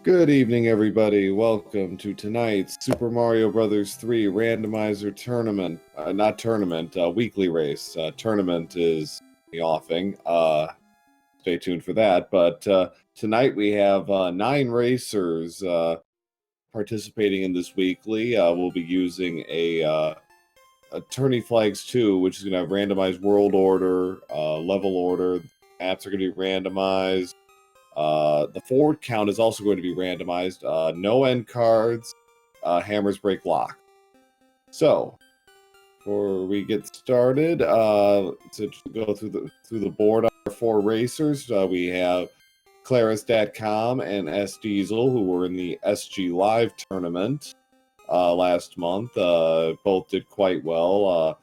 Good evening, everybody. Welcome to tonight's Super Mario Bros. 3 Randomizer Tournament. Not tournament, weekly race. Tournament is the offing. Stay tuned for that. But tonight we have 9 racers participating in this weekly. We'll be using a Tourney Flags 2, which is going to have randomized world order, level order. Maps are going to be randomized. The forward count is also going to be randomized. No end cards. Hammers break lock. So, before we get started, to go through the board on our 4 racers, we have Claris.com and S Diesel, who were in the SG Live tournament last month. Both did quite well.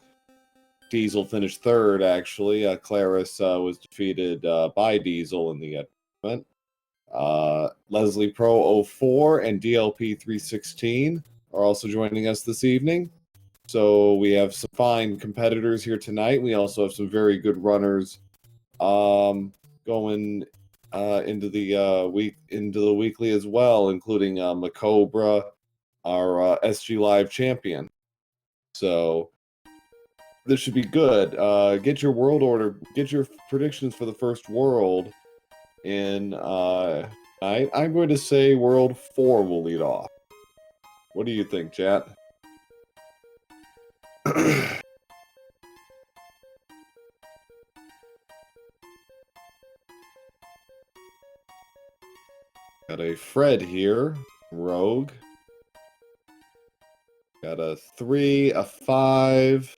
Diesel finished 3rd, actually. Claris was defeated by Diesel in the tournament. Leslie Pro 04 and DLP 316 are also joining us this evening. So we have some fine competitors here tonight. We also have some very good runners going into the weekly as well, including Macobra, our SG Live champion. So this should be good. Get your world order, get your predictions for the first world in I'm going to say World 4 will lead off. What do you think, chat? Got a Fred here, Rogue. Got a 3, a 5.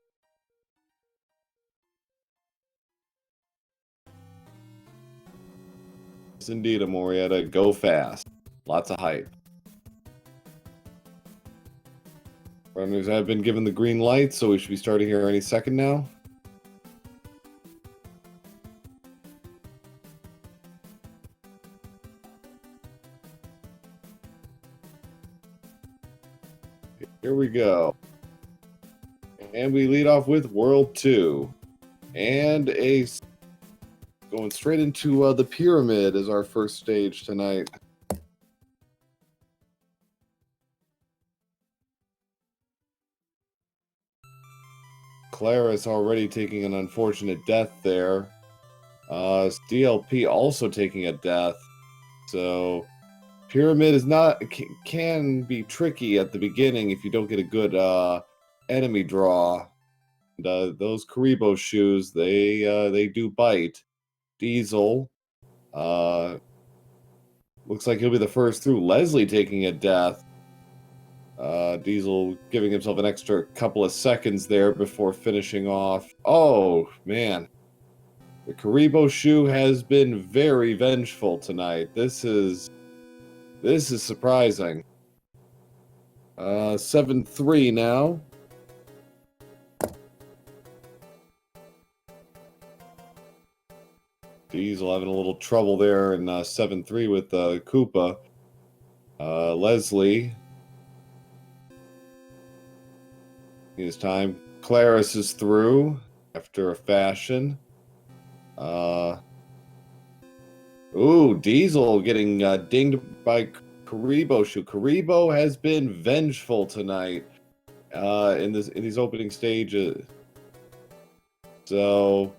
Yes, indeed, a Morietta. Go fast. Lots of hype. Runners have been given the green light, so we should be starting here any second now. Here we go. And we lead off with World 2. And going straight into the pyramid as our first stage tonight. Claris already taking an unfortunate death there. DLP also taking a death. So pyramid is can be tricky at the beginning if you don't get a good enemy draw. And, those Karibo shoes, they do bite. Diesel looks like he'll be the first through. Leslie taking a death. Diesel giving himself an extra couple of seconds there before finishing off. Oh, man. The Karibo shoe has been very vengeful tonight. This is surprising. 7-3 now. Diesel having a little trouble there in 7-3 with Koopa. Leslie. His time. Claris is through after a fashion. Diesel getting dinged by Karibo shoe. Karibo has been vengeful tonight in these opening stages. So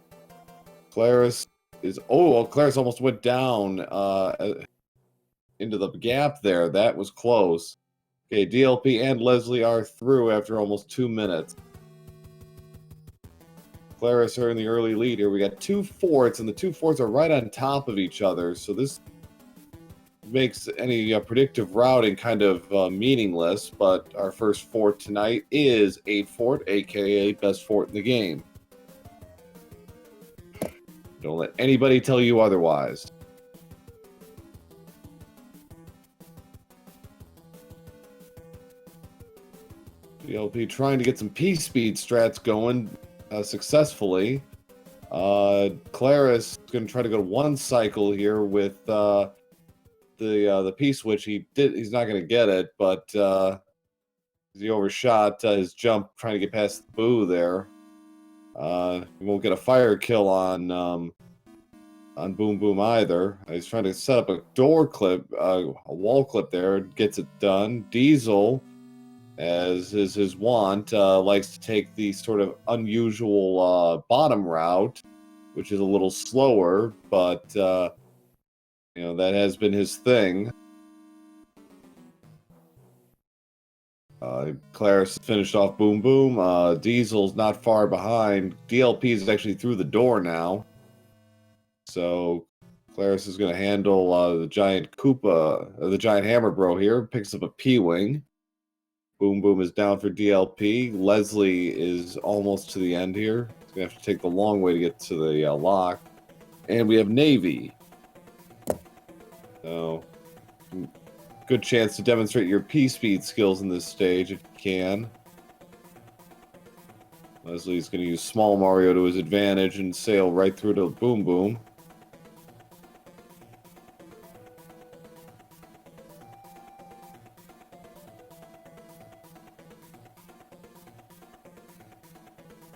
Claris is Claris almost went down into the gap there. That was close. Okay, DLP and Leslie are through after almost 2 minutes. Claris are in the early lead here. We got 2 forts, and the 2 forts are right on top of each other. So this makes any predictive routing kind of meaningless. But our first fort tonight is 8 fort, aka best fort in the game. Don't let anybody tell you otherwise. DLP trying to get some P-speed strats going successfully. Claris is going to try to go 1 cycle here with the P-switch. He's not going to get it, but he overshot his jump trying to get past the Boo there. He won't get a fire kill on on Boom Boom either. He's trying to set up a door clip, a wall clip there. Gets it done. Diesel, as is his wont, likes to take the sort of unusual bottom route, which is a little slower, but you know, that has been his thing. Claris finished off Boom Boom. Diesel's not far behind. DLP is actually through the door now. So Claris is going to handle the giant Koopa, the giant Hammer Bro here. Picks up a P-Wing. Boom Boom is down for DLP. Leslie is almost to the end here. He's going to have to take the long way to get to the lock. And we have Navy. So good chance to demonstrate your P-speed skills in this stage if you can. Leslie's going to use Small Mario to his advantage and sail right through to Boom Boom.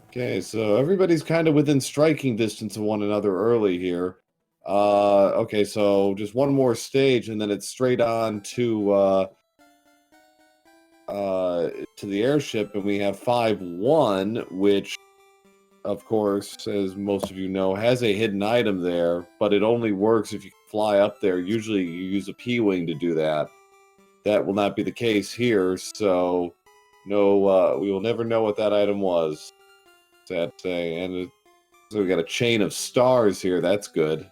Okay, so everybody's kind of within striking distance of one another early here. Okay, so just one more stage, and then it's straight on to the airship, and we have 5-1, which, of course, as most of you know, has a hidden item there, but it only works if you fly up there. Usually you use a P-Wing to do that. That will not be the case here, so no, we will never know what that item was. Sad to say. And so we got a chain of stars here. That's good.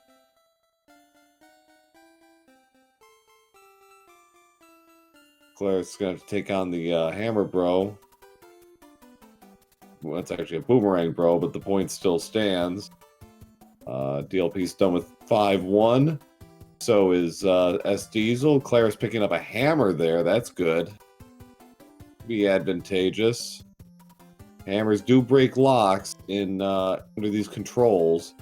Claire's is going to have to take on the Hammer Bro. Well, that's actually a Boomerang Bro, but the point still stands. DLP's done with 5-1. So is S Diesel. Claire's picking up a hammer there. That's good. Be advantageous. Hammers do break locks in under these controls,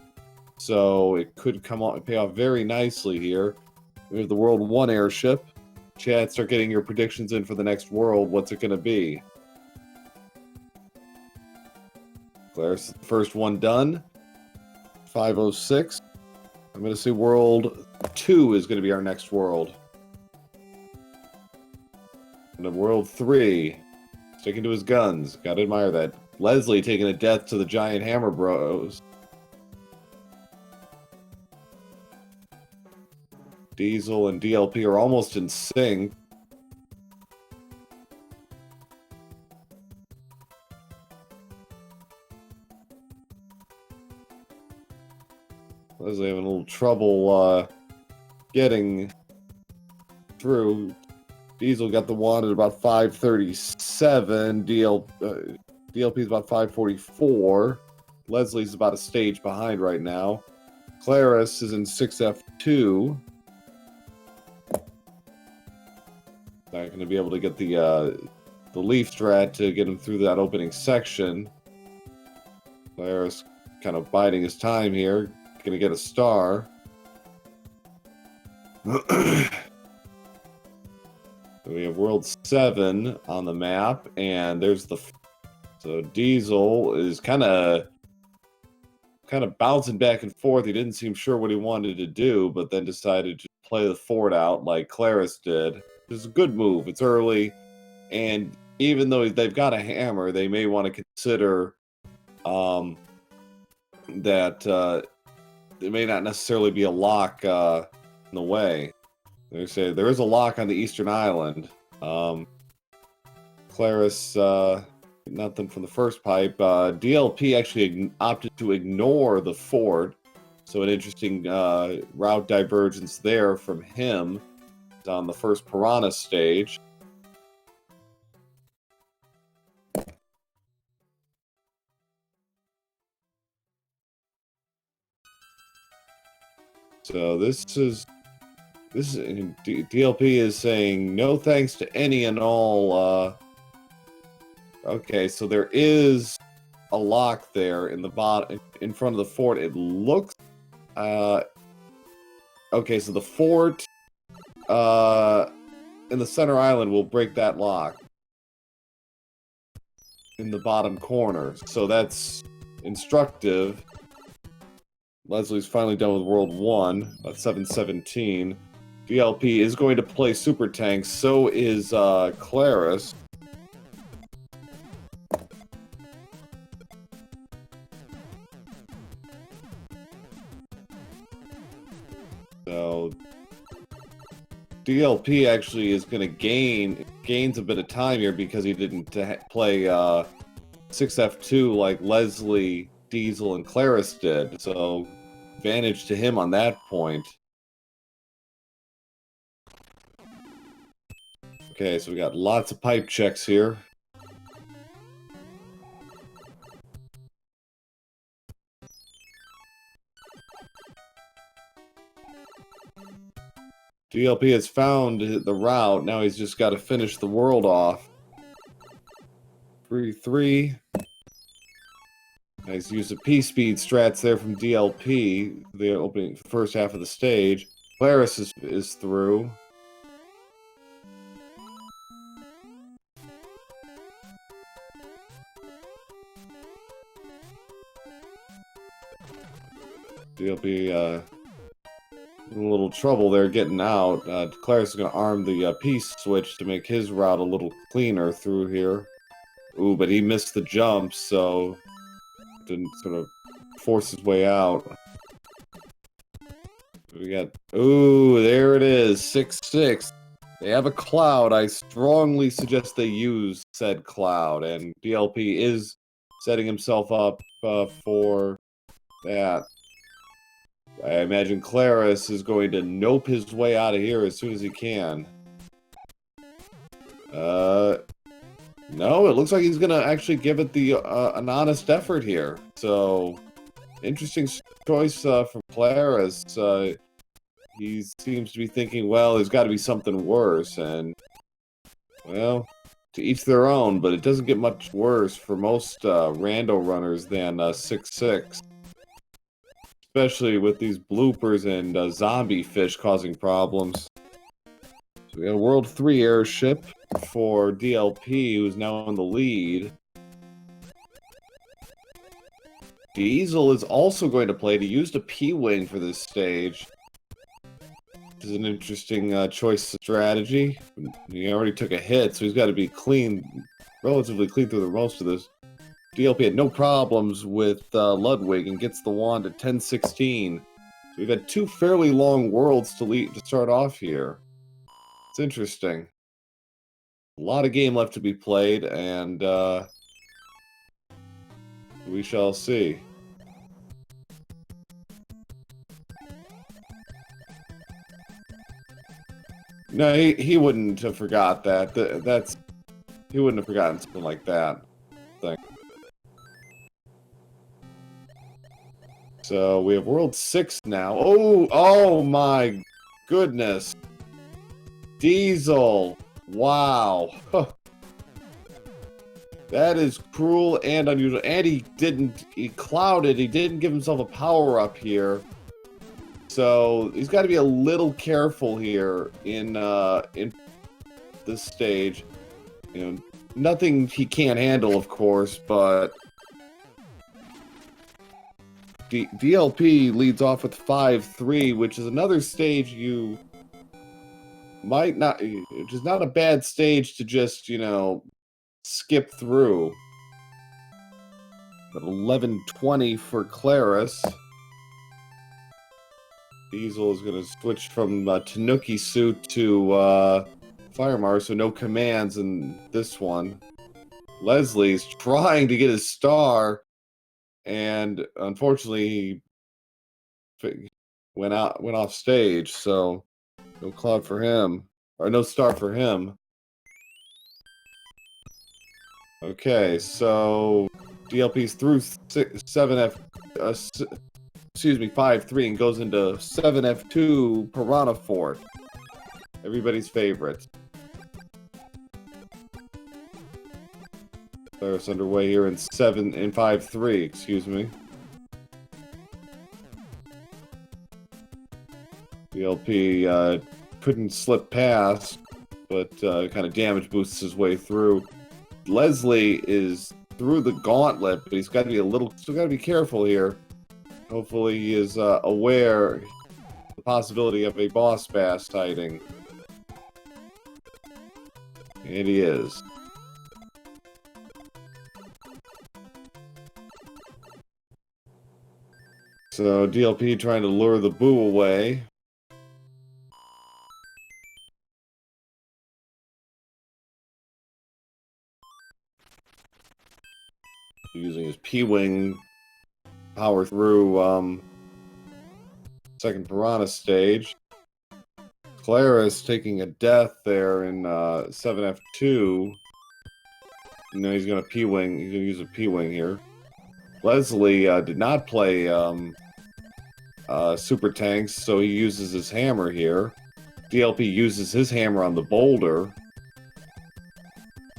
so it could come out and pay off very nicely here. We have the World 1 airship. Chat, start getting your predictions in for the next world. What's it going to be? Claire's the first one done. 506. I'm going to say World 2 is going to be our next world. And then World 3. Sticking to his guns. Gotta admire that. Leslie taking a death to the giant Hammer Bros. Diesel and DLP are almost in sync. Leslie having a little trouble getting through. Diesel got the one at about 537. DLP's about 544. Leslie's about a stage behind right now. Claris is in 6F2. Not going to be able to get the leaf strat to get him through that opening section. Claris kind of biding his time here. Going to get a star. We have World 7 on the map, and there's the... So Diesel is kind of bouncing back and forth. He didn't seem sure what he wanted to do, but then decided to play the fort out like Claris did. It's a good move. It's early, and even though they've got a hammer, they may want to consider that it may not necessarily be a lock in the way. They say there is a lock on the eastern island. Claris, nothing from the first pipe. DLP actually opted to ignore the fort, so an interesting route divergence there from him on the first Piranha stage. So this is DLP is saying no thanks to any and all. Okay, so there is a lock there in the bottom, in front of the fort. It looks. Okay, so the fort in the center island will break that lock in the bottom corner. So that's instructive. Leslie's finally done with World 1, about 717. DLP is going to play Super Tank, so is Claris. So DLP actually is going to gains a bit of time here because he didn't play 6F2 like Leslie, Diesel, and Claris did. So advantage to him on that point. Okay, so we got lots of pipe checks here. DLP has found the route. Now he's just got to finish the world off. 3-3. He's used the P-speed strats there from DLP. The opening first half of the stage. Claris is through. DLP in a little trouble there getting out. Claris is going to arm the P-switch to make his route a little cleaner through here. Ooh, but he missed the jump, so didn't sort of force his way out. We got, ooh, there it is, 6-6. They have a cloud. I strongly suggest they use said cloud, and DLP is setting himself up for that. I imagine Claris is going to nope his way out of here as soon as he can. No, it looks like he's going to actually give it the an honest effort here. So, interesting choice from Claris. He seems to be thinking, well, there's got to be something worse. And, well, to each their own, but it doesn't get much worse for most rando runners than 6-6. Especially with these bloopers and zombie fish causing problems. So we got a World 3 airship for DLP, who's now in the lead. Diesel is also going to play. He used a P-wing for this stage. Which is an interesting choice of strategy. He already took a hit, so he's got to be clean, relatively clean through the most of this. DLP had no problems with Ludwig and gets the wand at 10-16. So we've had two fairly long worlds to start off here. It's interesting. A lot of game left to be played, and we shall see. No, he wouldn't have forgot that. He wouldn't have forgotten something like that. So we have World 6 now. Oh my goodness. Diesel. Wow. That is cruel and unusual. And he clouded. He didn't give himself a power-up here. So he's got to be a little careful here in this stage. You know, nothing he can't handle, of course, but DLP leads off with 5-3, which is another stage you might not, which is not a bad stage to just, you know, skip through. But 11-20 for Claris. Diesel is going to switch from Tanuki suit to Firemar, so no commands in this one. Leslie's trying to get his star, and unfortunately he went off stage, so no cloud for him, or no star for him. Okay, so DLP's through 5-3 and goes into 7F2 Piranha Fort. Everybody's favorite. There's underway here in 5-3, excuse me. DLP couldn't slip past, but kind of damage boosts his way through. Leslie is through the gauntlet, but he's got to be still got to be careful here. Hopefully he is aware of the possibility of a boss bass sighting. And he is. So DLP trying to lure the boo away. Using his P-Wing power through second Piranha stage. Claris taking a death there in 7F2. No, he's gonna P-Wing. He's gonna use a P-Wing here. Leslie did not play Super Tanks, so he uses his hammer here. DLP uses his hammer on the boulder.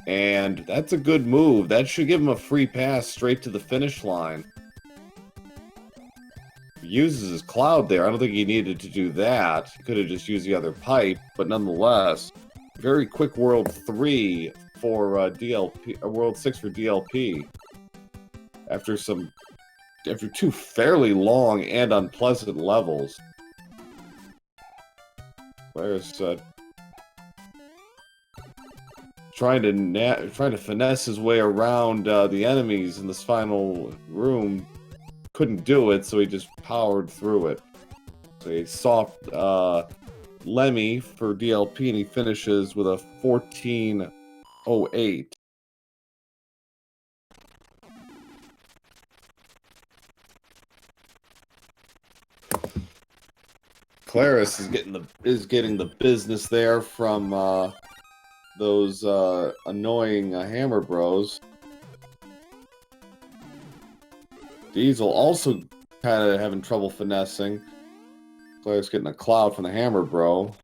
And that's a good move. That should give him a free pass straight to the finish line. He uses his cloud there. I don't think he needed to do that. He could have just used the other pipe, but nonetheless, very quick World 3 for DLP, World 6 for DLP. After two fairly long and unpleasant levels. There's trying to finesse his way around the enemies in this final room. Couldn't do it, so he just powered through it. So a soft Lemmy for DLP, and he finishes with a 14:08. Claris is getting the business there from those annoying Hammer Bros. Diesel also kind of having trouble finessing. Claris getting a cloud from the Hammer Bro.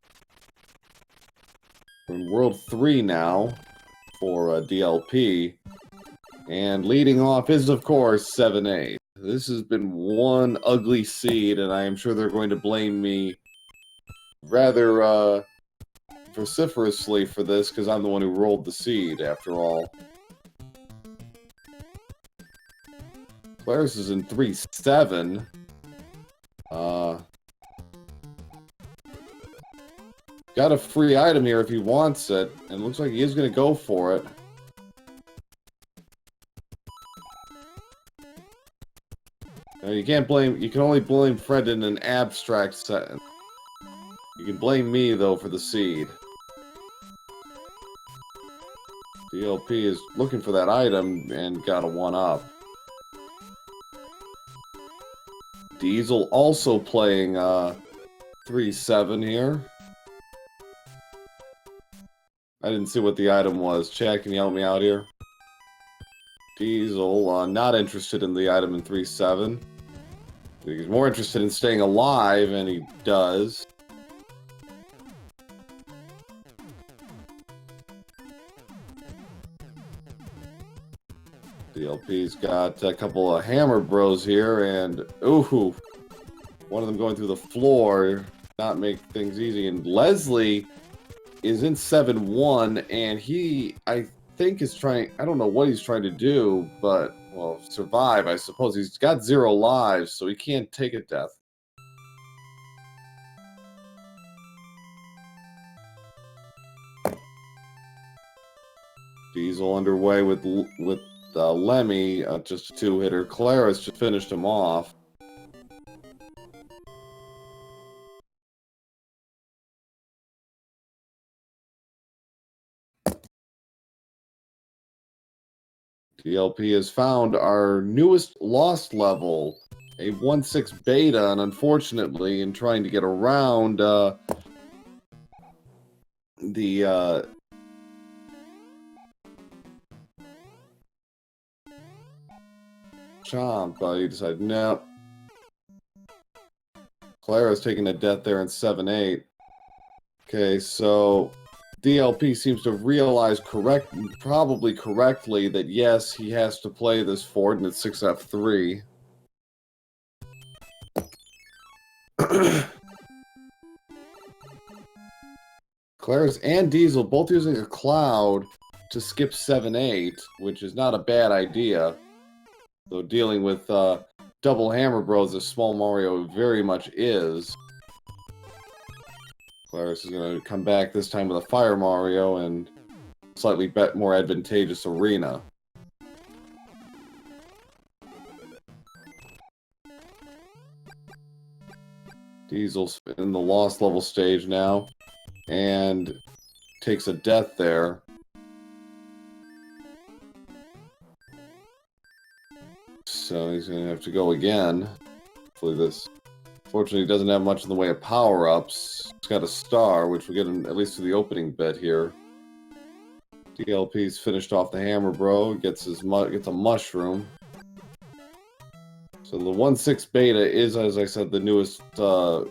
We're in World 3 now for DLP. And leading off is, of course, 7-8. This has been one ugly seed, and I am sure they're going to blame me rather vociferously for this, because I'm the one who rolled the seed, after all. Claris is in 3-7. Got a free item here if he wants it, and looks like he is going to go for it. Now, you can only blame Fred in an abstract sentence. You can blame me, though, for the seed. DLP is looking for that item and got a 1-up. Diesel also playing 3-7 here. I didn't see what the item was. Chad, can you help me out here? Diesel, not interested in the item in 3-7. He's more interested in staying alive, and he does. DLP's got a couple of Hammer Bros here, and ooh, one of them going through the floor, not make things easy. And Leslie is in 7-1, and he, I think, is trying, I don't know what he's trying to do, but, well, survive, I suppose. He's got 0 lives, so he can't take a death. Diesel underway with Lemmy, just a 2-hitter. Claris just finished him off. DLP has found our newest lost level, a 1-6 beta, and unfortunately, in trying to get around the Chomp, he decided, no. Clara's taking a death there in 7-8. Okay, so DLP seems to have realized probably correctly, that yes, he has to play this forward, and it's 6F3. Claris and Diesel both using a cloud to skip 7-8, which is not a bad idea. So dealing with double hammer bros as Small Mario very much is. Claris is going to come back this time with a Fire Mario and slightly more advantageous arena. Diesel's in the lost level stage now and takes a death there. So he's going to have to go again. Hopefully this... Fortunately, he doesn't have much in the way of power-ups. He's got a star, which will get him at least to the opening bit here. DLP's finished off the hammer bro. Gets a mushroom. So the 1.6 beta is, as I said, the newest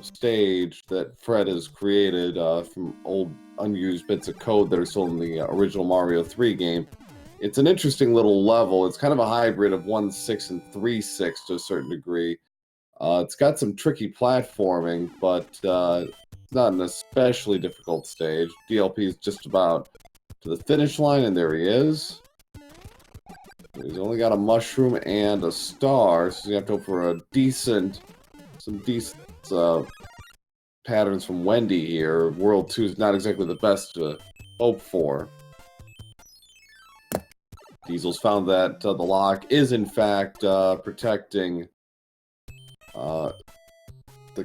stage that Fred has created from old unused bits of code that are still in the original Mario 3 game. It's an interesting little level. It's kind of a hybrid of 1.6 and 3.6 to a certain degree. It's got some tricky platforming, but it's not an especially difficult stage. DLP is just about to the finish line, and there he is. He's only got a mushroom and a star, so you have to hope for some decent patterns from Wendy here. World 2 is not exactly the best to hope for. Diesel's found that the lock is in fact protecting the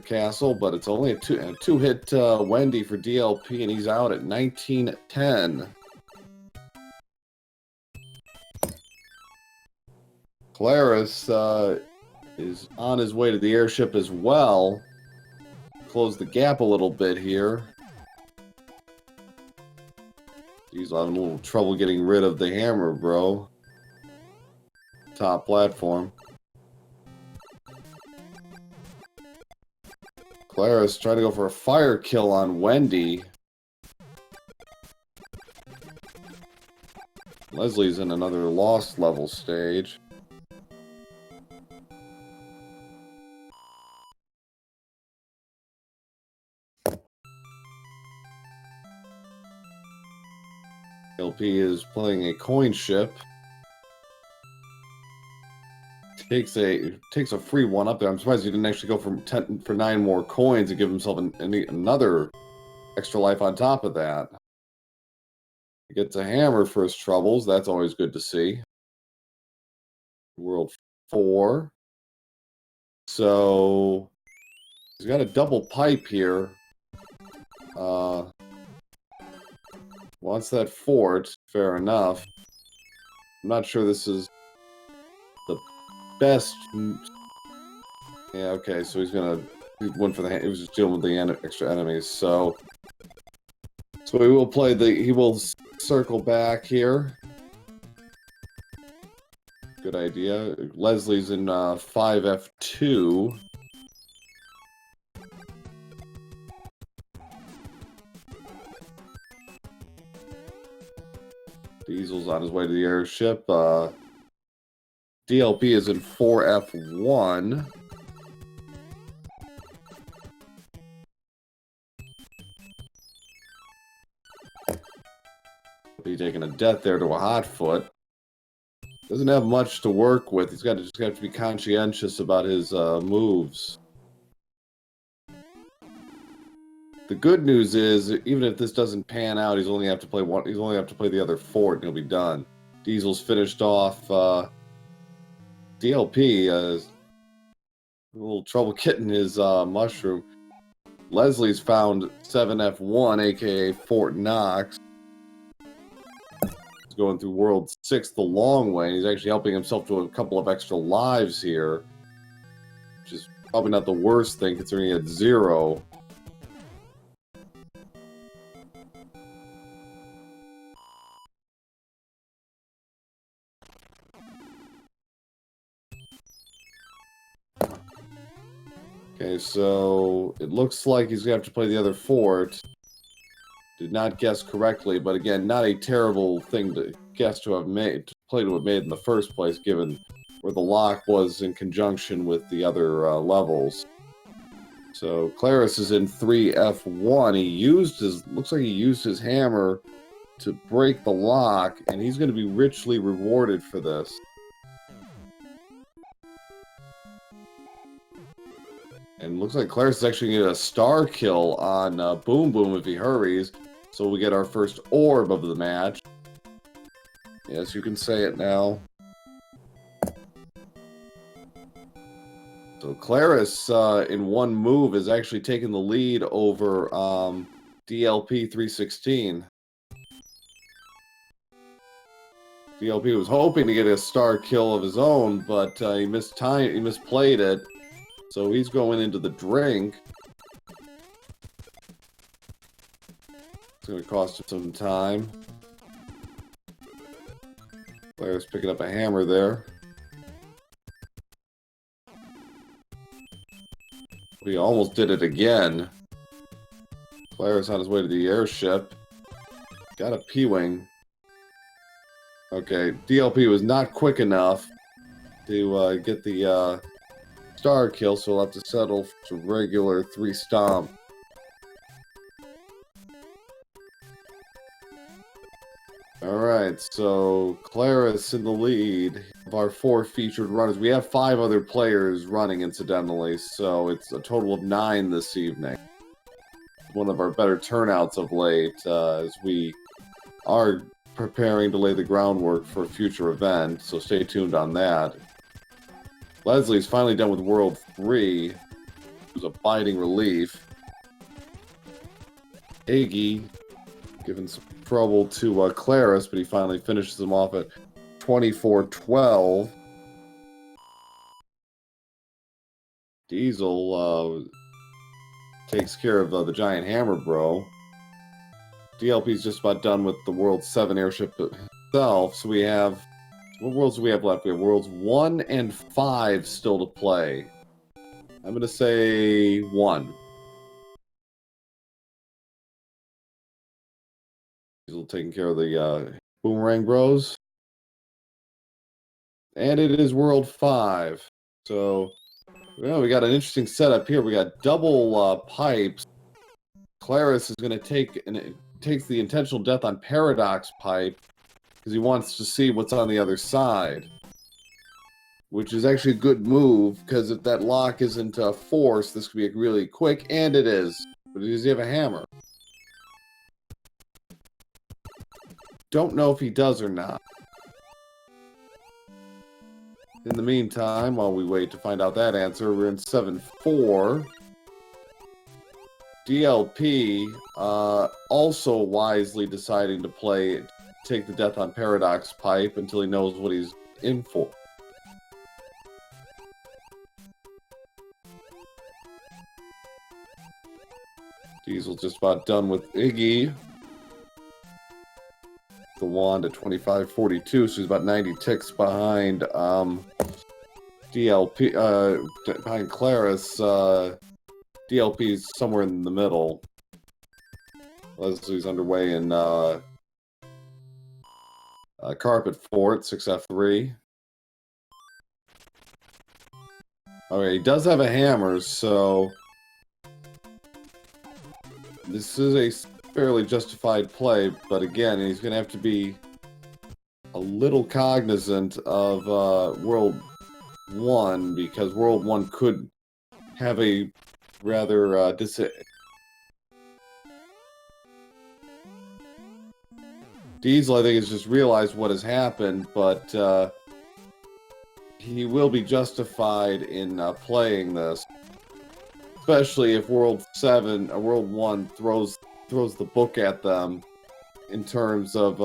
castle, but it's only a two-hit Wendy for DLP, and he's out at 1910. Claris is on his way to the airship as well. Close the gap a little bit here. He's having a little trouble getting rid of the hammer, bro. Top platform. Claris trying to go for a fire kill on Wendy. Leslie's in another lost level stage. LP is playing a coin ship. Takes a free one up there. I'm surprised he didn't actually go for 9 more coins and give himself another extra life on top of that. He gets a hammer for his troubles. That's always good to see. World 4. So he's got a double pipe here. Wants that fort. Fair enough. I'm not sure this is the best. Yeah, okay, so he went for he was just dealing with the extra enemies, so he will circle back here. Good idea. Leslie's in 5F2. Diesel's on his way to the airship. DLP is in 4F1. Be taking a death there to a hot foot. Doesn't have much to work with. He's just got to be conscientious about his moves. The good news is, even if this doesn't pan out, he's only have to play the other fort, and he'll be done. Diesel's finished off. DLP has a little trouble getting his mushroom. Leslie's found 7F1, aka Fort Knox. He's going through World 6 the long way. He's actually helping himself to a couple of extra lives here, which is probably not the worst thing considering he had 0. Okay, so it looks like he's going to have to play the other fort. Did not guess correctly, but again, not a terrible thing to have made in the first place, given where the lock was in conjunction with the other levels. So Claris is in 3F1. Looks like he used his hammer to break the lock, and he's going to be richly rewarded for this. looks like Claris is actually going to get a star kill on Boom Boom if he hurries. So we get our first orb of the match. Yes, you can say it now. So Claris, in one move, is actually taking the lead over DLP 316. DLP was hoping to get a star kill of his own, but he misplayed it. So he's going into the drink. It's going to cost him some time. Claris picking up a hammer there. He almost did it again. Claris on his way to the airship. Got a P-Wing. Okay, DLP was not quick enough to get the star kill, so we'll have to settle for regular 3 stomp. Alright, so Claris in the lead of our 4 featured runners. We have 5 other players running, incidentally, so it's a total of 9 this evening. One of our better turnouts of late, as we are preparing to lay the groundwork for a future event, so stay tuned on that. Leslie's finally done with World 3. It was a biting relief. Iggy giving some trouble to Claris, but he finally finishes him off at 24-12. Diesel takes care of the giant hammer bro. DLP's just about done with the World 7 airship itself, so we have... What worlds do we have left? We have Worlds 1 and 5 still to play. I'm going to say 1. Diesel taking care of the Boomerang Bros. And it is World 5. So, well, we got an interesting setup here. We got double pipes. Claris is going to takes the intentional death on Paradox Pipe because he wants to see what's on the other side. Which is actually a good move, because if that lock isn't forced, this could be really quick, and it is. But does he have a hammer? Don't know if he does or not. In the meantime, while we wait to find out that answer, we're in 7-4. DLP also wisely deciding to take the death on Paradox Pipe until he knows what he's in for. Diesel just about done with Iggy. The wand at 25-42, so he's about 90 ticks behind DLP, behind Claris. DLP's somewhere in the middle. Leslie's underway in Carpet Fort, 6F3. Okay, he does have a hammer, so this is a fairly justified play, but again, he's going to have to be a little cognizant of World 1, because World 1 could have a rather Diesel, I think, has just realized what has happened, but he will be justified in playing this, especially if World 7 or World 1 throws the book at them in terms of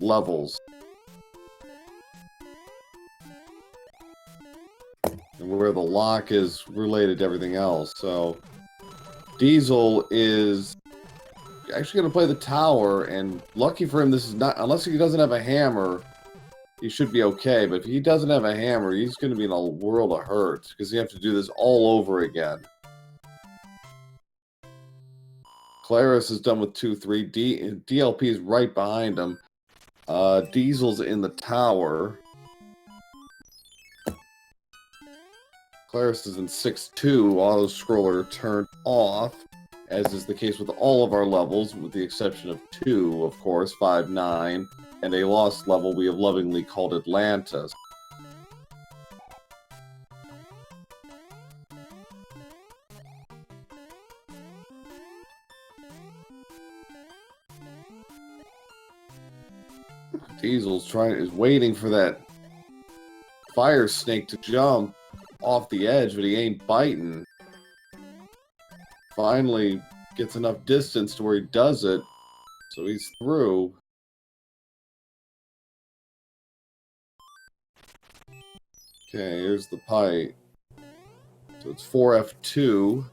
levels. And where the lock is related to everything else. So Diesel is actually going to play the tower, and lucky for him, this is not, unless he doesn't have a hammer, he should be okay. But if he doesn't have a hammer, he's going to be in a world of hurt, because you have to do this all over again. Claris is done with 2-3. DLP is right behind him. Diesel's in the tower. Claris is in 6-2. Auto-scroller turned off, as is the case with all of our levels, with the exception of 2, of course, 5-9, and a lost level we have lovingly called Atlantis. Diesel's is waiting for that fire snake to jump off the edge, but he ain't biting. Finally gets enough distance to where he does it, so he's through. Okay, here's the pipe. So it's 4F2.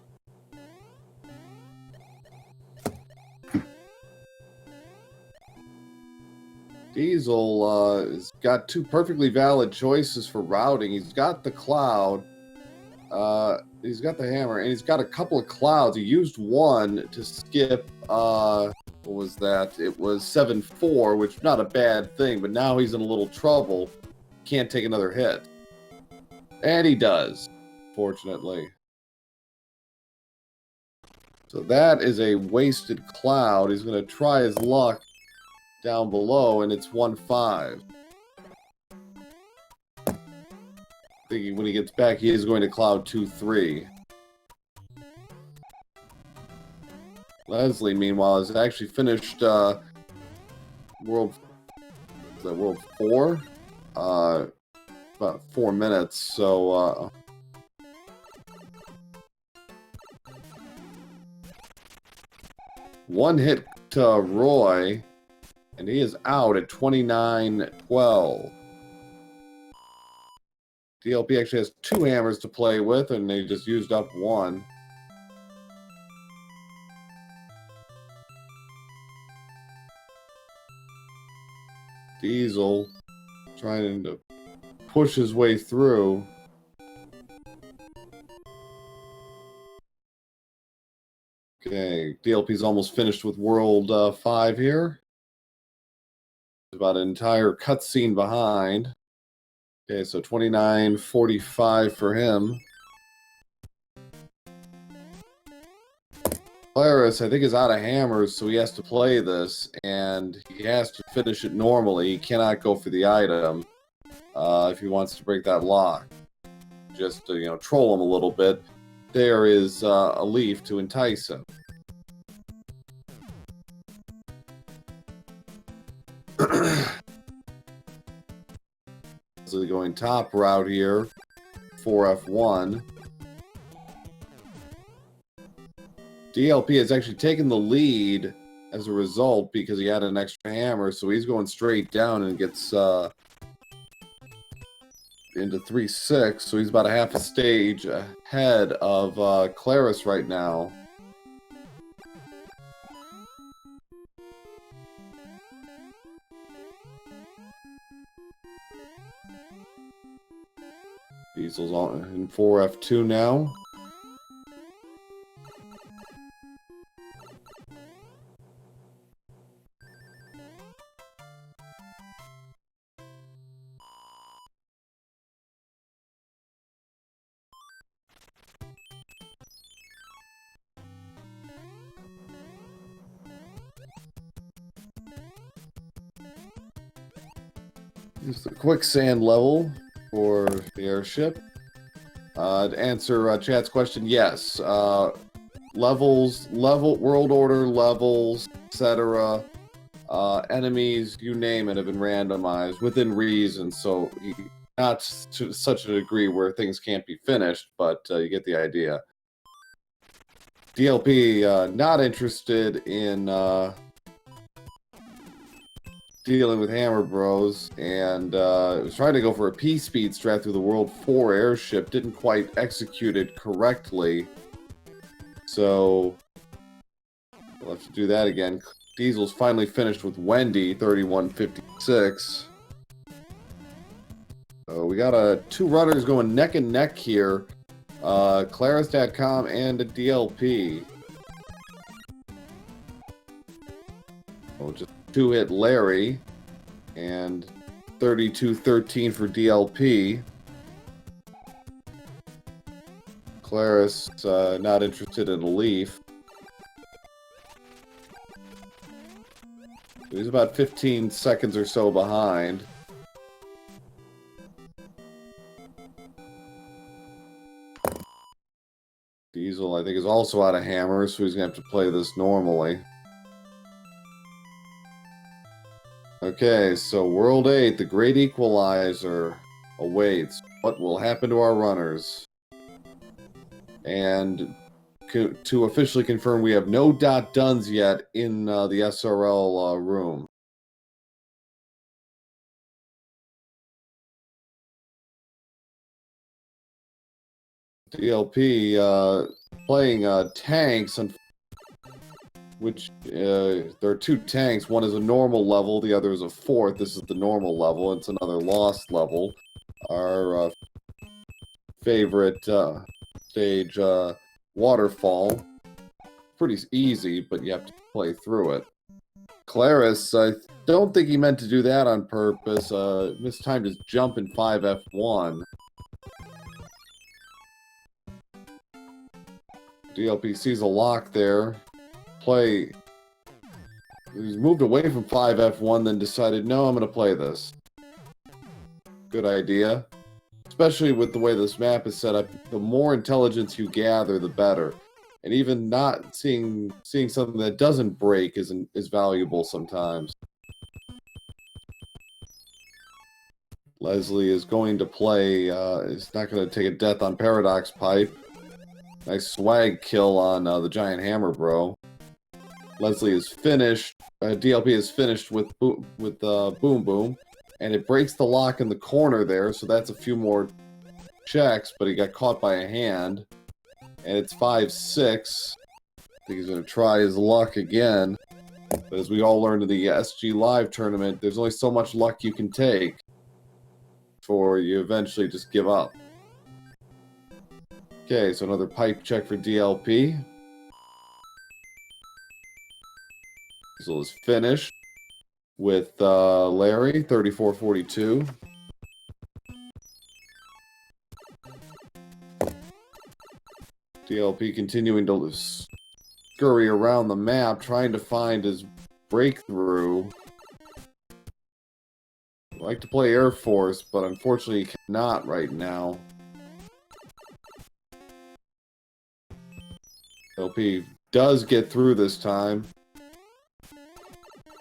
Diesel has got two perfectly valid choices for routing. He's got the cloud, he's got the hammer, and he's got a couple of clouds. He used one to skip, what was that? It was 7-4, which is not a bad thing, but now he's in a little trouble. Can't take another hit. And he does, fortunately. So that is a wasted cloud. He's going to try his luck down below, and it's 1-5. Thinking when he gets back, he is going to cloud 2-3. Leslie, meanwhile, has actually finished World 4? About 4 minutes, so one hit to Roy, and he is out at 29-12. DLP actually has 2 hammers to play with, and they just used up one. Diesel trying to push his way through. Okay, DLP's almost finished with World 5 here. About an entire cutscene behind. Okay, so 29-45 for him. Claris, I think, is out of hammers, so he has to play this, and he has to finish it normally. He cannot go for the item if he wants to break that lock. Just to, troll him a little bit. There is a leaf to entice him. So going top route here, 4F1. DLP has actually taken the lead as a result because he had an extra hammer, so he's going straight down and gets into 3-6, so he's about a half a stage ahead of Claris right now. Diesel's on in 4F2 now. Here's the quicksand level for the airship. To answer chat's question, yes. Levels, world order levels, etc. Enemies, you name it, have been randomized within reason. So not to such a degree where things can't be finished, but you get the idea. DLP not interested in dealing with Hammer Bros, and was trying to go for a P-speed strat through the World 4 airship. Didn't quite execute it correctly, so we'll have to do that again. Diesel's finally finished with Wendy, 31-56. So we got 2 runners going neck and neck here. Claris.com and a DLP. Oh, just 2-hit Larry, and 32-13 for DLP. Claris not interested in a leaf. He's about 15 seconds or so behind. Diesel, I think, is also out of hammers, so he's going to have to play this normally. Okay, so World 8, the Great Equalizer awaits. What will happen to our runners? And to officially confirm, we have no .duns yet in the SRL room. DLP playing tanks, which there are two tanks. One is a normal level, the other is a fourth. This is the normal level. It's another lost level. Our favorite stage, waterfall. Pretty easy, but you have to play through it. Claris, I don't think he meant to do that on purpose. Mistimed his jump in 5F1. DLP sees a lock there. He's moved away from 5F1, then decided, no, I'm going to play this. Good idea. Especially with the way this map is set up, the more intelligence you gather, the better. And even not seeing something that doesn't break is valuable sometimes. Leslie is going to play, is not going to take a death on Paradox Pipe. Nice swag kill on the Giant Hammer Bro. Leslie is finished. DLP is finished with Boom Boom. And it breaks the lock in the corner there, so that's a few more checks, but he got caught by a hand. And it's 5-6. I think he's going to try his luck again. But as we all learned in the SG Live tournament, there's only so much luck you can take before you eventually just give up. Okay, so another pipe check for DLP. Diesel is finished with Larry, 34-42. DLP continuing to scurry around the map, trying to find his breakthrough. I'd like to play Air Force, but unfortunately he cannot right now. DLP does get through this time.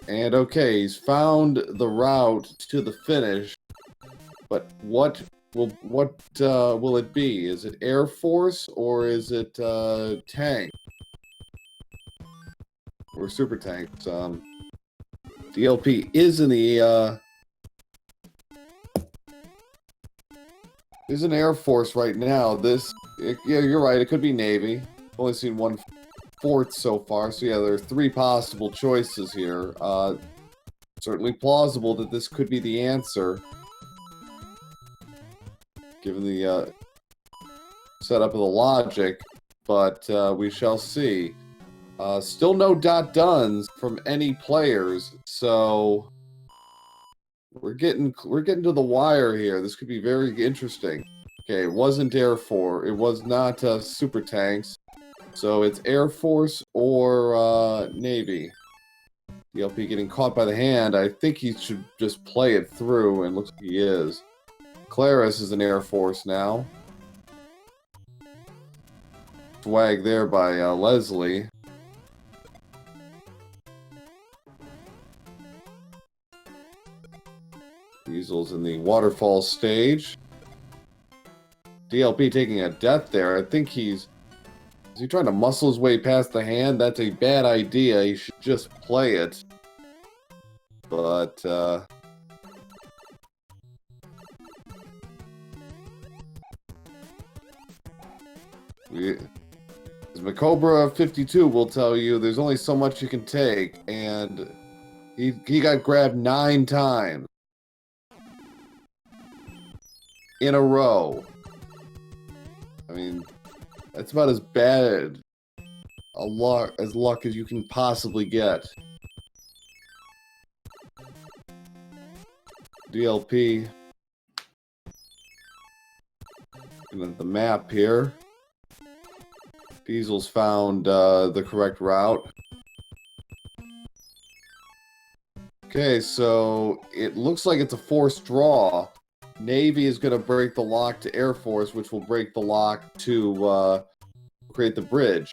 And okay, he's found the route to the finish. But what will it be? Is it Air Force or is it tank? Or super tanks? DLP is in the is in Air Force right now. Yeah, you're right. It could be Navy. Only seen 1/4 so far, so yeah, there are 3 possible choices here. Certainly plausible that this could be the answer, given the setup of the logic, but we shall see. Still no .duns from any players, so we're getting to the wire here. This could be very interesting. Okay, it wasn't Air Force. It was not super tanks. So it's Air Force or Navy. DLP getting caught by the hand. I think he should just play it through, and looks like he is. Claris is in Air Force now. Swag there by Leslie. Diesel's in the waterfall stage. DLP taking a death there. I think Is he trying to muscle his way past the hand? That's a bad idea. He should just play it. But, as Macobra 52 will tell you, there's only so much you can take, and he got grabbed 9 times in a row. I mean, that's about as bad luck as you can possibly get. DLP. And then the map here. Diesel's found the correct route. Okay, so it looks like it's a forced draw. Navy is going to break the lock to Air Force, which will break the lock to create the bridge.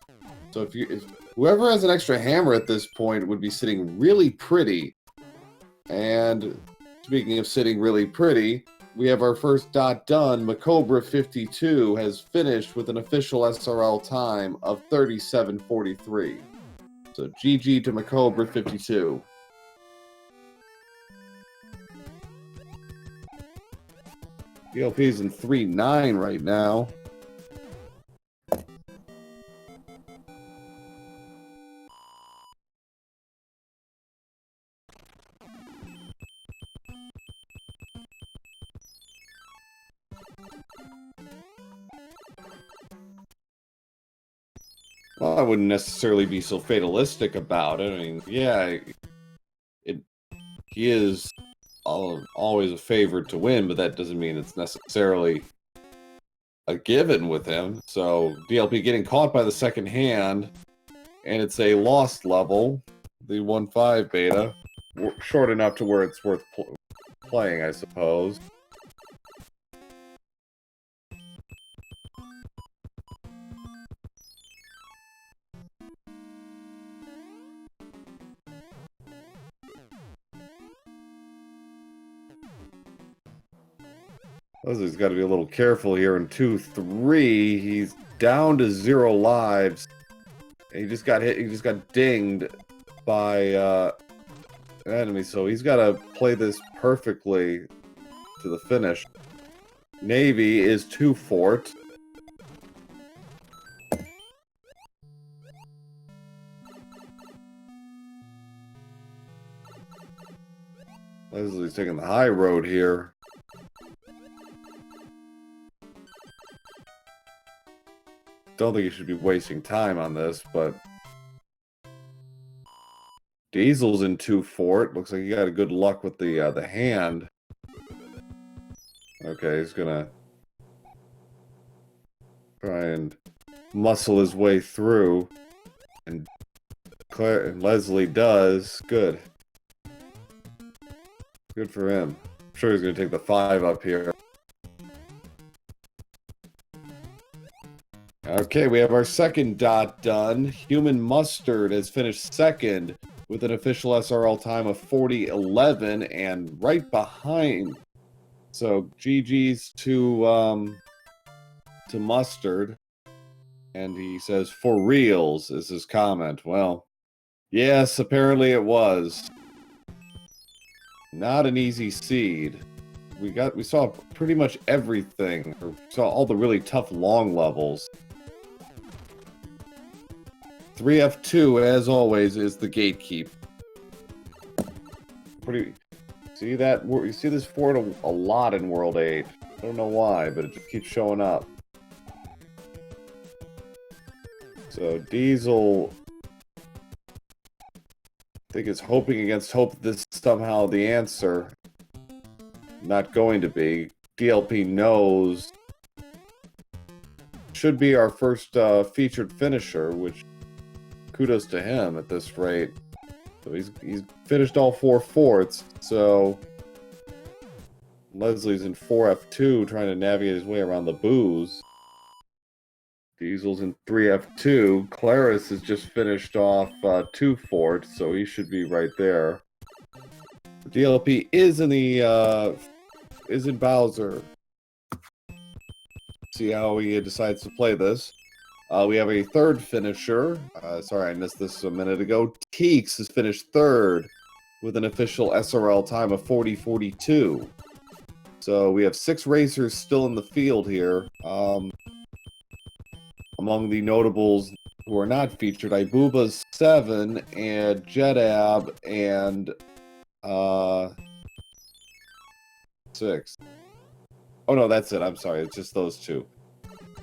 So if whoever has an extra hammer at this point would be sitting really pretty. And speaking of sitting really pretty, we have our first dot done. Macobra 52 has finished with an official SRL time of 37:43. So GG to Macobra 52. DLP's in 3-9 right now. Well, I wouldn't necessarily be so fatalistic about it. I mean, yeah, he is always a favorite to win, but that doesn't mean it's necessarily a given with him. So DLP getting caught by the second hand, and it's a lost level, the 1-5 beta, short enough to where it's worth playing, I suppose. Leslie's got to be a little careful here in 2-3. He's down to 0 lives. And he just got hit. He just got dinged by an enemy. So he's got to play this perfectly to the finish. Navy is 2 fort. Leslie's taking the high road here. Don't think you should be wasting time on this, but Diesel's in 2 fort. Looks like he got a good luck with the hand. Okay, he's gonna try and muscle his way through, and Leslie does. Good for him. I'm sure he's gonna take the 5 up here. Okay, we have our second dot done. Human Mustard has finished second with an official SRL time of 40:11, and right behind. So GG's to Mustard, and he says for reals is his comment. Well, yes, apparently it was not an easy seed. We saw pretty much everything, or saw all the really tough long levels. 3F2, as always, is the gatekeep. See that? You see this fort a lot in World 8. I don't know why, but it just keeps showing up. So Diesel, I think, is hoping against hope that this is somehow the answer. Not going to be. DLP knows. Should be our first featured finisher, which kudos to him at this rate. So he's finished all 4 forts. So Leslie's in 4F2 trying to navigate his way around the booze. Diesel's in 3F2. Claris has just finished off 2 forts, so he should be right there. DLP is in Bowser. See how he decides to play this. We have a third finisher. Sorry, I missed this a minute ago. Teeks has finished third with an official SRL time of 40:42. So we have 6 racers still in the field here. Among the notables who are not featured, Ibuba's 7, and Jedab, and 6. Oh no, that's it. I'm sorry. It's just those 2.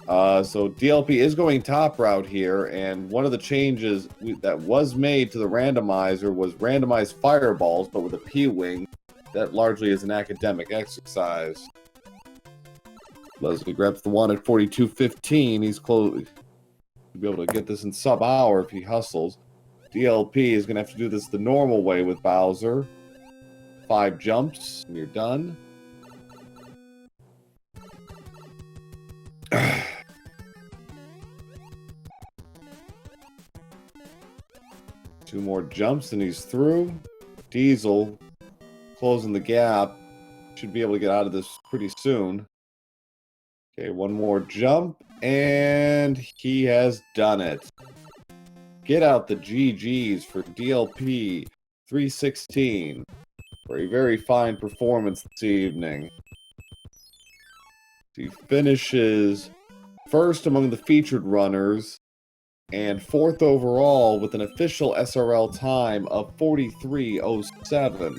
So DLP is going top route here, and one of the changes that was made to the randomizer was randomized fireballs, but with a P-wing. That largely is an academic exercise. Leslie grabs the one at 42:15. He's close. He'll be able to get this in sub-hour if he hustles. DLP is going to have to do this the normal way with Bowser. 5 jumps, and you're done. 2 more jumps and he's through. Diesel closing the gap. Should be able to get out of this pretty soon. Okay, one more jump, and he has done it. Get out the GGs for DLP 316 for a very fine performance this evening. He finishes first among the featured runners and fourth overall with an official SRL time of 43:07.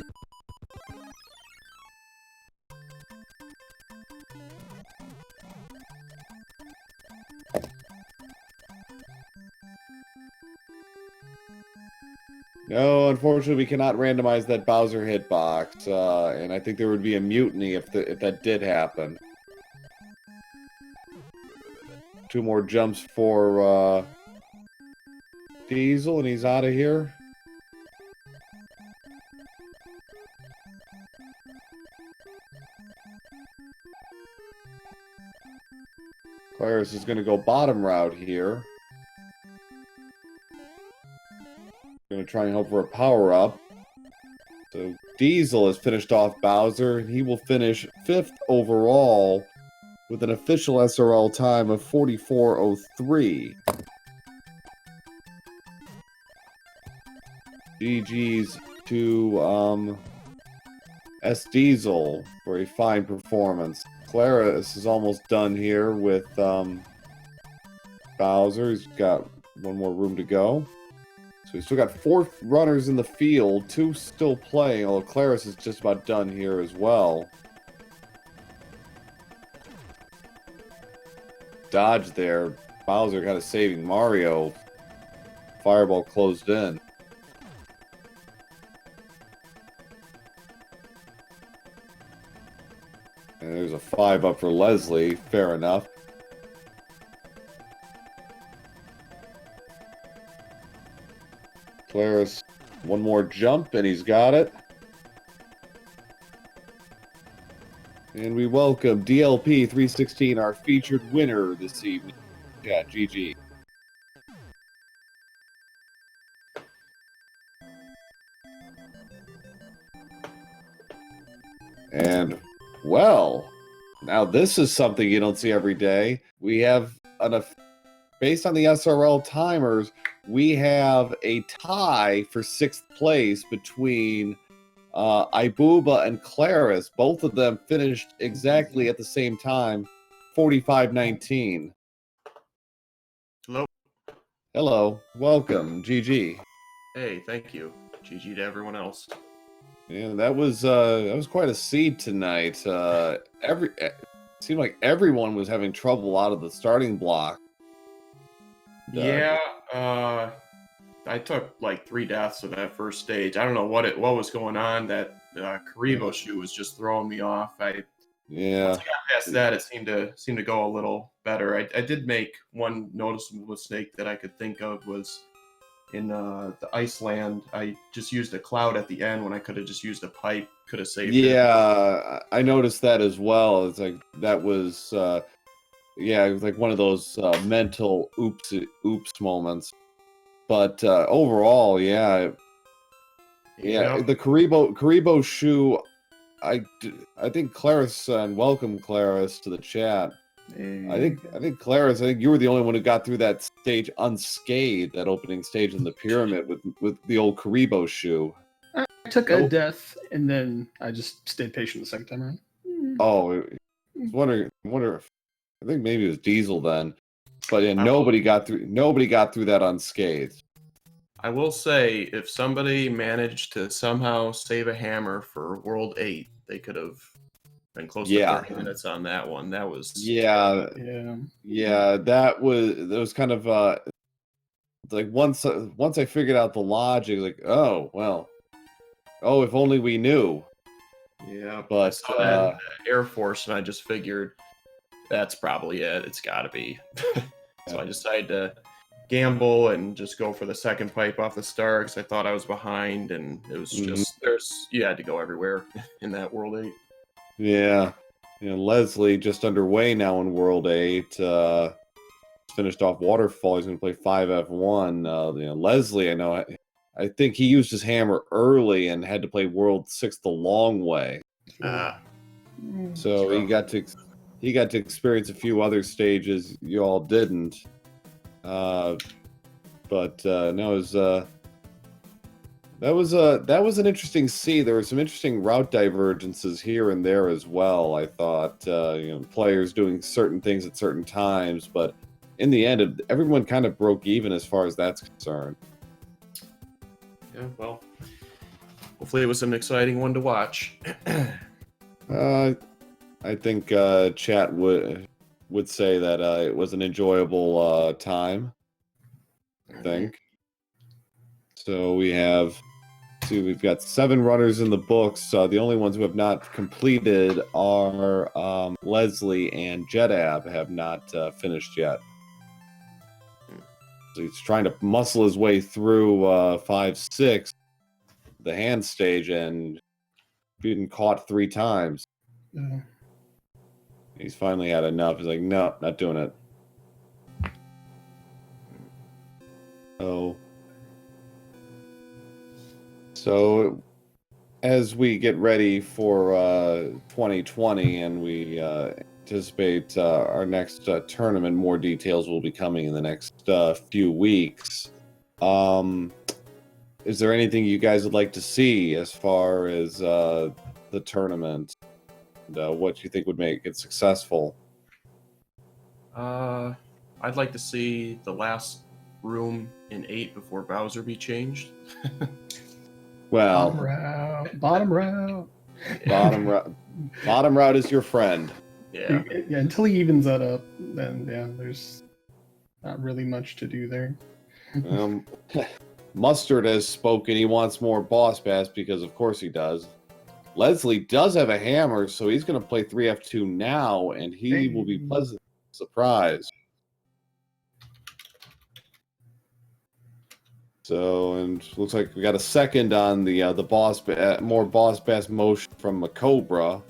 No, unfortunately, we cannot randomize that Bowser hitbox, and I think there would be a mutiny if that did happen. Two more jumps for Diesel, and he's out of here. Claris is going to go bottom route here. Going to try and hope for a power-up. So Diesel has finished off Bowser, and he will finish 5th overall with an official SRL time of 44:03. GG's to S Diesel for a fine performance. Claris is almost done here with Bowser. He's got one more room to go. So he's still got 4 runners in the field, 2 still playing, although Claris is just about done here as well. Dodge there. Bowser kind of saving Mario. Fireball closed in. And there's a 5 up for Leslie. Fair enough. Claris, one more jump, and he's got it. And we welcome DLP 316, our featured winner this evening. Yeah, GG. And, well, now this is something you don't see every day. We have, based on the SRL timers, we have a tie for 6th place between Ibuba and Claris. Both of them finished exactly at the same time, 45:19. Hello. Hello. Welcome. GG. Hey, thank you. GG to everyone else. Yeah, that was quite a seed tonight. It seemed like everyone was having trouble out of the starting block. Yeah, I took like 3 deaths in that first stage. I don't know what was going on. That Karibo shoe was just throwing me off. Once I got past that, it seemed to go a little better. I did make one noticeable mistake that I could think of was in the Iceland. I just used a cloud at the end when I could have just used a pipe. Could have saved it. Yeah, I noticed that as well. It's like that was it was like one of those mental oops moments. But overall, the Karibo shoe. I think Claris, and welcome Claris to the chat. I think Claris, I think you were the only one who got through that stage unscathed, that opening stage in the pyramid with the old Karibo shoe. I took a death and then I just stayed patient the second time around. Oh, I was wondering if I think maybe it was Diesel then. But yeah, nobody got through that unscathed. I will say, if somebody managed to somehow save a hammer for World 8, they could have been close to 30 minutes on that one. That was that was kind of like once I figured out the logic, like, if only we knew. Yeah, but I saw that in the Air Force, and I just figured that's probably it. It's got to be. So I decided to gamble and just go for the second pipe off the start because I thought I was behind, and it was just you had to go everywhere in that World 8. Yeah, Leslie just underway now in World 8. Finished off Waterfall. He's going to play 5F1. Leslie, I know, I think he used his hammer early and had to play World 6 the long way. So he got to experience a few other stages you all didn't. No, it was that was an interesting see. There were some interesting route divergences here and there as well. I thought players doing certain things at certain times, but in the end, everyone kind of broke even as far as that's concerned. Yeah, well, hopefully it was an exciting one to watch. I think chat would say that it was an enjoyable time. I think. So we've got 7 runners in the books. The only ones who have not completed are Leslie and Jedab have not finished yet. So he's trying to muscle his way through 5-6, the hand stage, and being caught 3 times. Yeah. He's finally had enough. He's like, no, not doing it. So as we get ready for 2020 and we anticipate our next tournament, more details will be coming in the next few weeks. Is there anything you guys would like to see as far as the tournament and what you think would make it successful? I'd like to see the last room in 8 before Bowser be changed. Well, bottom route. Bottom route is your friend. Yeah. Until he evens that up, then there's not really much to do there. Mustard has spoken. He wants more boss bass because, of course, he does. Leslie does have a hammer, so he's going to play 3F2 now, and he will be pleasantly surprised. So, and looks like we got a second on the more boss bass motion from the Cobra.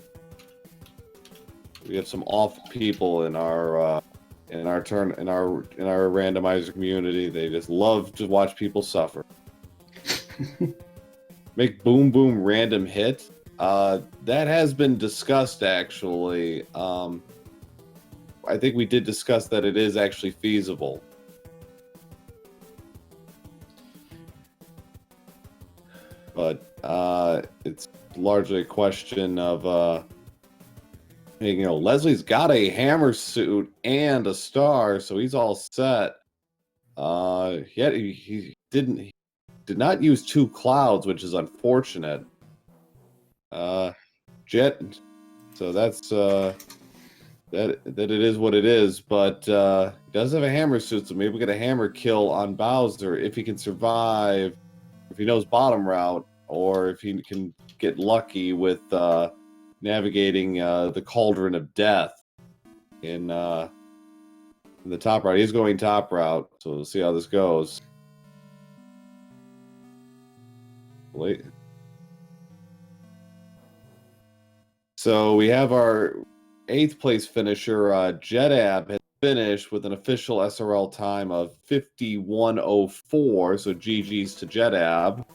We have some awful people in our randomizer community. They just love to watch people suffer. Make boom boom random hit. That has been discussed actually. I think we did discuss that it is actually feasible. But it's largely a question of Leslie's got a hammer suit and a star, so he's all set. Yet he did not use 2 clouds, which is unfortunate. Jet, so that's that it is what it is, but he does have a hammer suit, so maybe we get a hammer kill on Bowser if he can survive, if he knows bottom route, or if he can get lucky with navigating the cauldron of death in the top route. He's going top route, so we'll see how this goes. Wait. So we have our 8th place finisher, Jedab, has finished with an official SRL time of 51:04. So GG's to Jedab.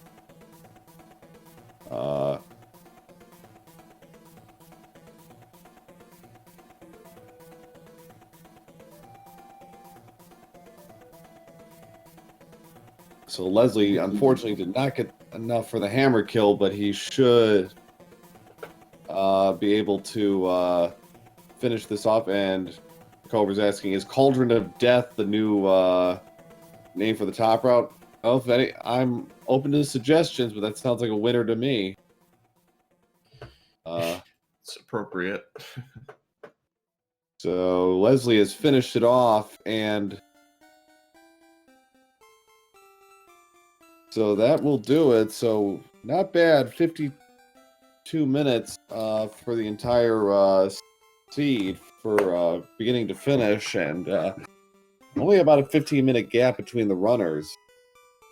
So Leslie, unfortunately, did not get enough for the hammer kill, but he should be able to finish this off. And Cobra's asking, is Cauldron of Death the new name for the top route? Well, if any, I'm open to suggestions, but that sounds like a winner to me. It's appropriate. So Leslie has finished it off, and so that will do it. So not bad, 52 minutes for the entire seed for beginning to finish, and only about a 15-minute gap between the runners.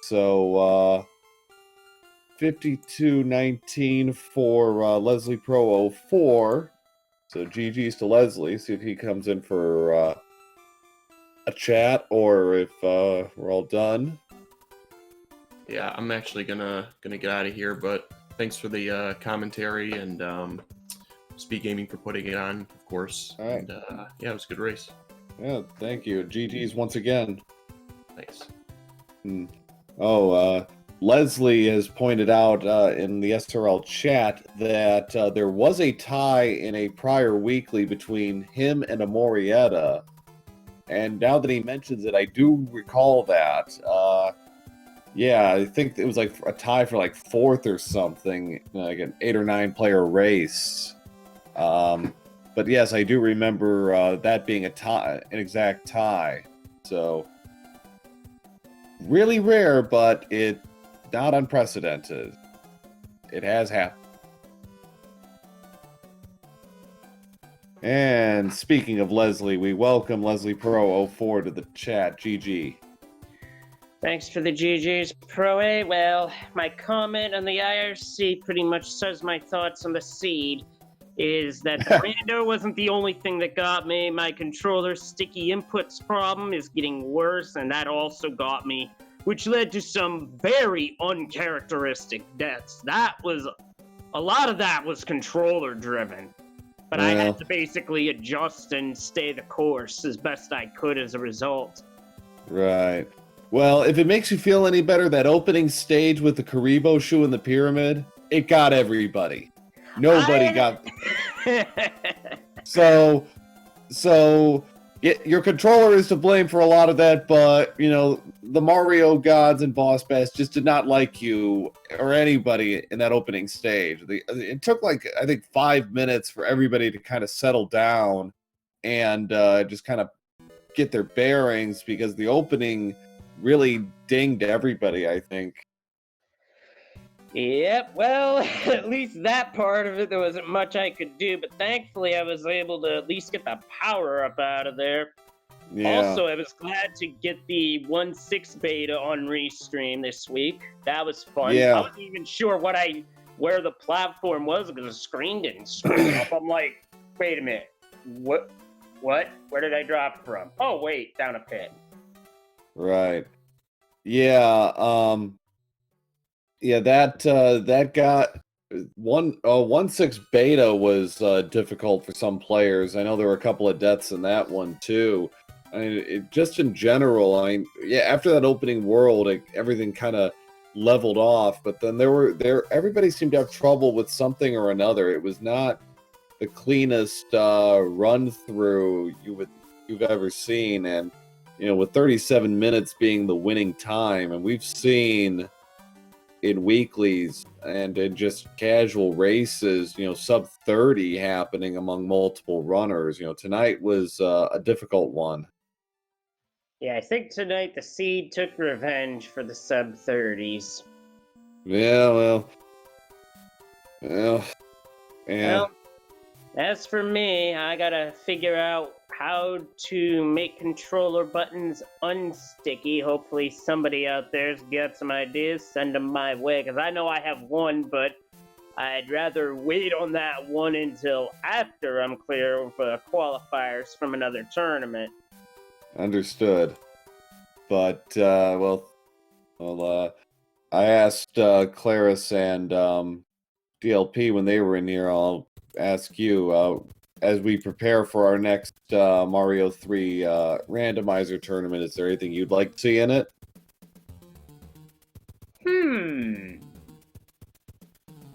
So 52-19 for Leslie Pro 04. So GG's to Leslie. See if he comes in for a chat or if we're all done. Yeah, I'm actually gonna get out of here, but thanks for the commentary and Speed Gaming for putting it on, of course. All right. And yeah, it was a good race. Yeah, thank you. GG's once again. Thanks. Leslie has pointed out in the SRL chat that there was a tie in a prior weekly between him and Amorietta. And now that he mentions it, I do recall that. Yeah, I think it was like a tie for like fourth or something, like an 8 or 9 player race. But yes, I do remember that being a tie, an exact tie. So really rare, but it not unprecedented. It has happened. And speaking of Leslie, we welcome Leslie Pro 04 to the chat. GG. Thanks for the GG's, Pro A. Well, my comment on the IRC pretty much says my thoughts on the seed. Is that the rando wasn't the only thing that got me. My controller's sticky inputs problem is getting worse, and that also got me, which led to some very uncharacteristic deaths. A lot of that was controller driven. But I had to basically adjust and stay the course as best I could as a result. Right. Well, if it makes you feel any better, that opening stage with the Karibo shoe in the pyramid, it got everybody. Nobody got... So your controller is to blame for a lot of that, but, you know, the Mario gods and Boss Bass just did not like you or anybody in that opening stage. It took, like, I think 5 minutes for everybody to kind of settle down and just kind of get their bearings, because the opening really dinged everybody, I think. Yep, well, at least that part of it, there wasn't much I could do, but thankfully I was able to at least get the power up out of there. Yeah. Also, I was glad to get the 1.6 beta on Restream this week. That was fun. Yeah. I wasn't even sure where the platform was because the screen didn't scroll up. I'm like, wait a minute, what? Where did I drop from? Oh, wait, down a pit. Right. Yeah. Yeah, that got 1.6 beta was difficult for some players. I know there were a couple of deaths in that one too. I mean, just in general, after that opening world, everything kind of leveled off. But then everybody seemed to have trouble with something or another. It was not the cleanest run through you've ever seen, and you know, with 37 minutes being the winning time, and we've seen in weeklies and in just casual races, you know, sub 30 happening among multiple runners. You know, tonight was a difficult one. Yeah, I think tonight the seed took revenge for the sub 30s. Yeah, well, as for me, I gotta figure out how to make controller buttons unsticky. Hopefully somebody out there's got some ideas, send them my way, because I know I have one, but I'd rather wait on that one until after I'm clear of qualifiers from another tournament. Understood. But, I asked Claris and DLP when they were in here. I'll ask you, as we prepare for our next Mario 3 randomizer tournament, is there anything you'd like to see in it?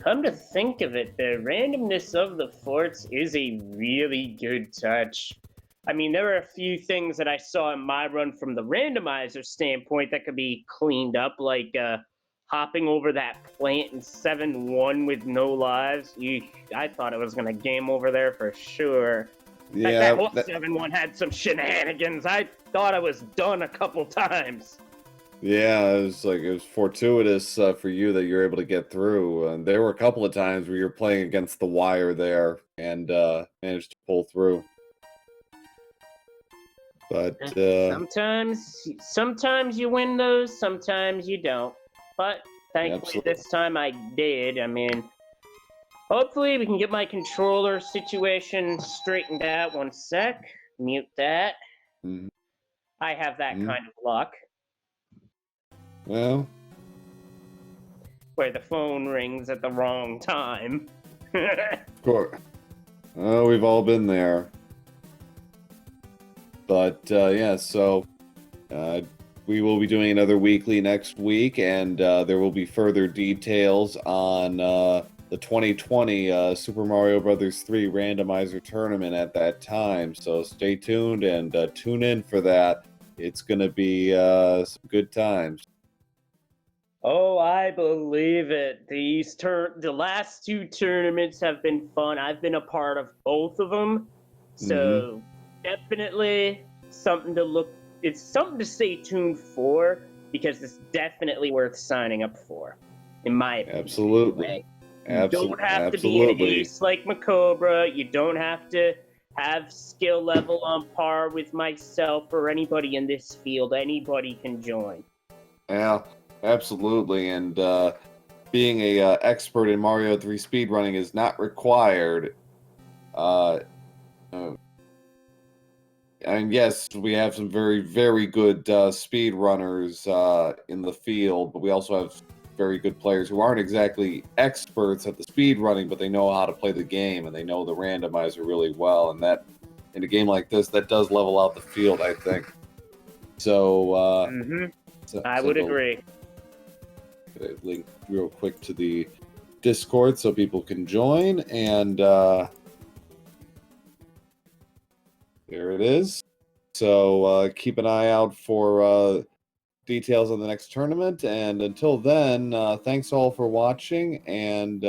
Come to think of it, the randomness of the forts is a really good touch. I mean, there are a few things that I saw in my run from the randomizer standpoint that could be cleaned up, like hopping over that plant in 7-1 with no lives. I thought it was going to game over there for sure. Yeah, that whole 7-1 had some shenanigans. I thought I was done a couple times. Yeah, it was fortuitous for you that you're able to get through. And there were a couple of times where you're playing against the wire there and managed to pull through. But sometimes you win those, sometimes you don't. But thankfully this time I did. I mean, hopefully we can get my controller situation straightened out. One sec. Mute that. I have that kind of luck. Well, where the phone rings at the wrong time. Of course. Oh, we've all been there. But yeah, so we will be doing another weekly next week, and there will be further details on the 2020 Super Mario Brothers 3 Randomizer Tournament at that time. So stay tuned and tune in for that. It's going to be some good times. Oh, I believe it. The last 2 tournaments have been fun. I've been a part of both of them. So definitely something to look. It's something to stay tuned for, because it's definitely worth signing up for, in my opinion. Absolutely. Anyway. You don't have to be an ace like Macobra. You don't have to have skill level on par with myself or anybody in this field. Anybody can join. Yeah, absolutely. And being a expert in Mario 3 speedrunning is not required. And yes, we have some very, very good speedrunners in the field, but we also have very good players who aren't exactly experts at the speedrunning, but they know how to play the game and they know the randomizer really well. And that, in a game like this, that does level out the field, I think. So, I would agree. Link real quick to the Discord so people can join, and there it is. So keep an eye out for details on the next tournament. And until then, thanks all for watching. And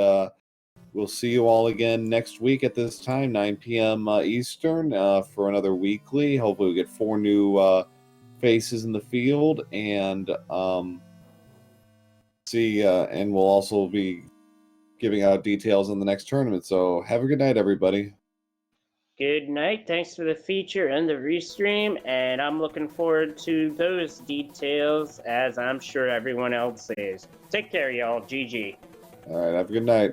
we'll see you all again next week at this time, 9 p.m. Eastern, for another weekly. Hopefully we get 4 new faces in the field. And and we'll also be giving out details on the next tournament. So have a good night, everybody. Good night. Thanks for the feature and the restream, and I'm looking forward to those details, as I'm sure everyone else is. Take care, y'all. GG. All right, have a good night.